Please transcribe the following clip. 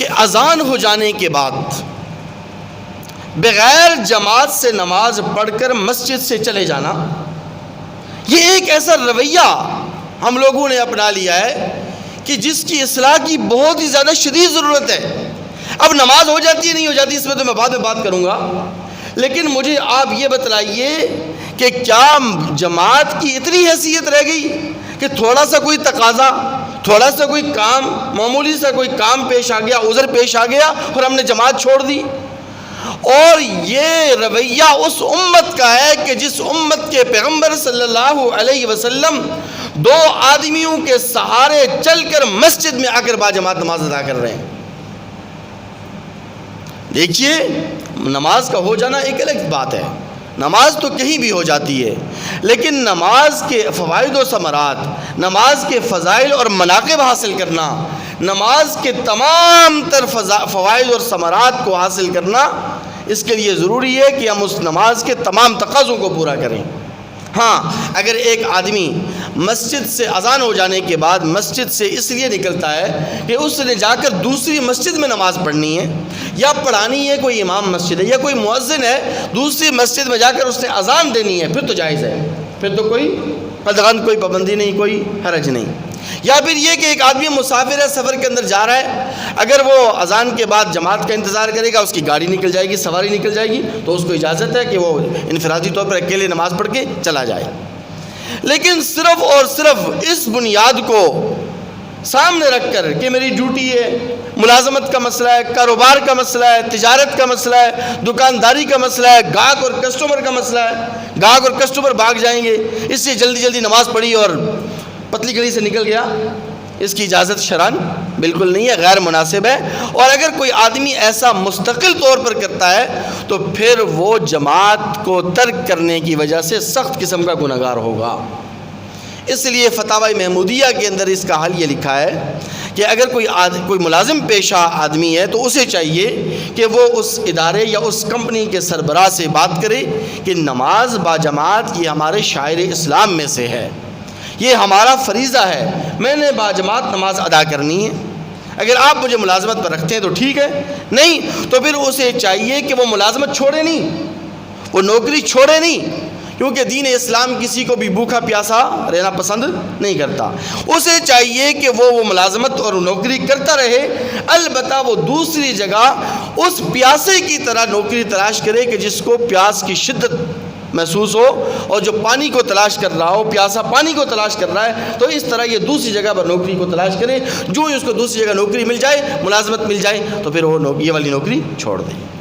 کہ اذان ہو جانے کے بعد بغیر جماعت سے نماز پڑھ کر مسجد سے چلے جانا، یہ ایک ایسا رویہ ہم لوگوں نے اپنا لیا ہے کہ جس کی اصلاح کی بہت ہی زیادہ شدید ضرورت ہے۔ اب نماز ہو جاتی ہے نہیں ہو جاتی اس میں تو میں بعد میں بات کروں گا، لیکن مجھے آپ یہ بتلائیے کہ کیا جماعت کی اتنی حیثیت رہ گئی کہ تھوڑا سا کوئی تقاضا، تھوڑا سا کوئی کام، معمولی سا کوئی کام پیش آ گیا، عذر پیش آ گیا اور ہم نے جماعت چھوڑ دی؟ اور یہ رویہ اس امت کا ہے کہ جس امت کے پیغمبر صلی اللہ علیہ وسلم دو آدمیوں کے سہارے چل کر مسجد میں آ کر باجماعت نماز ادا کر رہے ہیں۔ دیکھیے، نماز کا ہو جانا ایک الگ بات ہے، نماز تو کہیں بھی ہو جاتی ہے، لیکن نماز کے فوائد و ثمرات، نماز کے فضائل اور مناقب حاصل کرنا، نماز کے تمام تر فوائد اور ثمرات کو حاصل کرنا، اس کے لیے ضروری ہے کہ ہم اس نماز کے تمام تقاضوں کو پورا کریں۔ ہاں، اگر ایک آدمی مسجد سے اذان ہو جانے کے بعد مسجد سے اس لیے نکلتا ہے کہ اس نے جا کر دوسری مسجد میں نماز پڑھنی ہے یا پڑھانی ہے، کوئی امام مسجد ہے یا کوئی مؤذن ہے، دوسری مسجد میں جا کر اس نے اذان دینی ہے، پھر تو جائز ہے، پھر تو کوئی قدغن، کوئی پابندی نہیں، کوئی حرج نہیں۔ یا پھر یہ کہ ایک آدمی مسافر ہے، سفر کے اندر جا رہا ہے، اگر وہ اذان کے بعد جماعت کا انتظار کرے گا، اس کی گاڑی نکل جائے گی، سواری نکل جائے گی، تو اس کو اجازت ہے کہ وہ انفرادی طور پر اکیلے نماز پڑھ کے چلا جائے۔ لیکن صرف اور صرف اس بنیاد کو سامنے رکھ کر کہ میری ڈیوٹی ہے، ملازمت کا مسئلہ ہے، کاروبار کا مسئلہ ہے، تجارت کا مسئلہ ہے، دکانداری کا مسئلہ ہے، گاہک اور کسٹمر کا مسئلہ ہے، گاہک اور کسٹمر بھاگ جائیں گے، اس سے جلدی جلدی نماز پڑھی اور پتلی گلی سے نکل گیا، اس کی اجازت شرعاً بالکل نہیں ہے، غیر مناسب ہے۔ اور اگر کوئی آدمی ایسا مستقل طور پر کرتا ہے تو پھر وہ جماعت کو ترک کرنے کی وجہ سے سخت قسم کا گنہگار ہوگا۔ اس لیے فتاوی محمودیہ کے اندر اس کا حل یہ لکھا ہے کہ اگر کوئی ملازم پیشہ آدمی ہے تو اسے چاہیے کہ وہ اس ادارے یا اس کمپنی کے سربراہ سے بات کرے کہ نماز باجماعت یہ ہمارے شاعر اسلام میں سے ہے، یہ ہمارا فریضہ ہے، میں نے باجماعت نماز ادا کرنی ہے۔ اگر آپ مجھے ملازمت پر رکھتے ہیں تو ٹھیک ہے، نہیں تو پھر اسے چاہیے کہ وہ ملازمت چھوڑے نہیں، وہ نوکری چھوڑے نہیں، کیونکہ دین اسلام کسی کو بھی بھوکا پیاسا رہنا پسند نہیں کرتا۔ اسے چاہیے کہ وہ ملازمت اور نوکری کرتا رہے، البتہ وہ دوسری جگہ اس پیاسے کی طرح نوکری تلاش کرے کہ جس کو پیاس کی شدت محسوس ہو، اور جو پانی کو تلاش کر رہا ہو، پیاسا پانی کو تلاش کر رہا ہے، تو اس طرح یہ دوسری جگہ پر نوکری کو تلاش کرے، جو ہی اس کو دوسری جگہ نوکری مل جائے، ملازمت مل جائے، تو پھر وہ یہ والی نوکری چھوڑ دے۔